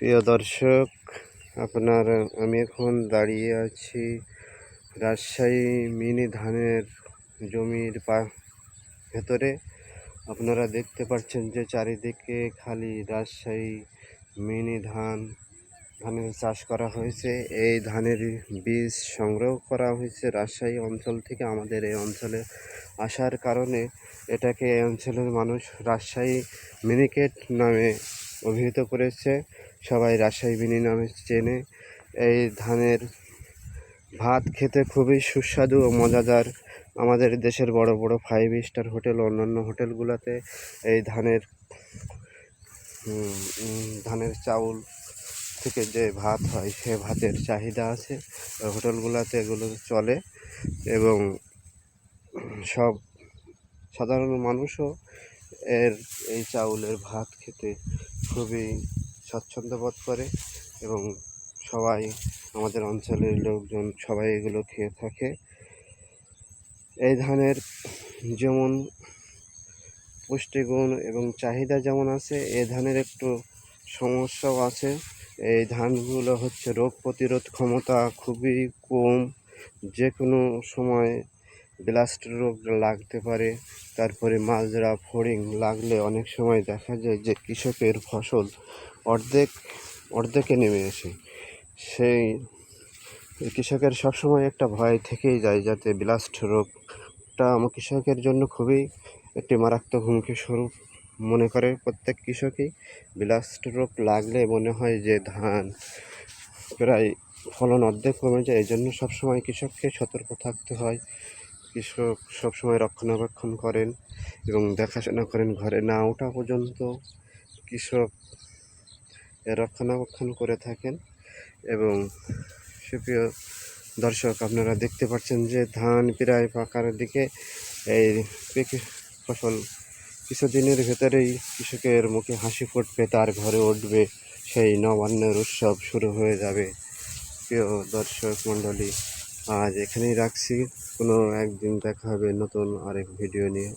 প্রিয় দর্শক, আমি এখন দাঁড়িয়ে আছি রাজশাহী মিনি ধানের জমির ভেতরে। আপনারা দেখতে পাচ্ছেন যে চারিদিকে খালি রাজশাহী মিনি ধানের চাষ করা হয়েছে। এই ধানের বীজ সংগ্রহ করা হয়েছে রাজশাহী অঞ্চল থেকে। আমাদের এই অঞ্চলে আসার কারণে এটাকে এই অঞ্চলের মানুষ রাজশাহী মিনিকেট নামে অভিহিত করেছে। সবাই রাজশাহী মিনি নামে চেনে। এই ধানের ভাত খেতে খুবই সুস্বাদু ও মজাদার। আমাদের দেশের বড় বড় 5 স্টার হোটেল, অন্যান্য হোটেলগুলোতে এই ধানের চাউল থেকে যে ভাত হয় সে ভাতের চাহিদা আছে। হোটেলগুলোতে এগুলো চলে এবং সব সাধারণ মানুষও এই চাউলের ভাত খেতে খুবই স্বাচ্ছন্দ্য বোধ করে এবং সবাই, আমাদের অঞ্চলের লোকজন সবাই এগুলো খেয়ে থাকে। এই ধানের যেমন পুষ্টিগুণ এবং চাহিদা যেমন আছে, এই ধানের একটু সমস্যাও আছে। এই ধানগুলো হচ্ছে রোগ প্রতিরোধ ক্ষমতা খুবই কম। যে কোনো সময় ব্লাস্ট রোগ লাগতে পারে। তারপরে মাজরা, ফড়িং লাগলে অনেক সময় দেখা যায় যে কৃষকের ফসল অর্ধেকে নেমে আসে। সেই কৃষকের সবসময় একটা ভয় থেকেই যায় যাতে ব্লাস্ট রোগটা আমার কৃষকের জন্য খুবই একটি মারাত্মক হুমকি স্বরূপ মনে করে প্রত্যেক কৃষকই। ব্লাস্ট রোগ লাগলে মনে হয় যে ধান প্রায় ফলন অর্ধেক কমে যায়। এই জন্য সবসময় কৃষককে সতর্ক থাকতে হয়। কৃষক সবসময় রক্ষণাবেক্ষণ করেন এবং দেখাশোনা করেন। ঘরে না ওঠা পর্যন্ত কৃষক রক্ষণাবেক্ষণ করে থাকেন। এবং সুপ্রিয় দর্শক, আপনারা দেখতে পাচ্ছেন যে ধান প্রায় পাকার দিকে। এই ফসল কিছুদিনের ভেতরেই কৃষকের মুখে হাসি ফুটবে, তার ঘরে উঠবে, সেই নবান্নের উৎসব শুরু হয়ে যাবে। প্রিয় দর্শক মণ্ডলী, আজ এখানেই রাখছি। কোনো একদিন দেখা হবে নতুন আরেক ভিডিও নিয়ে।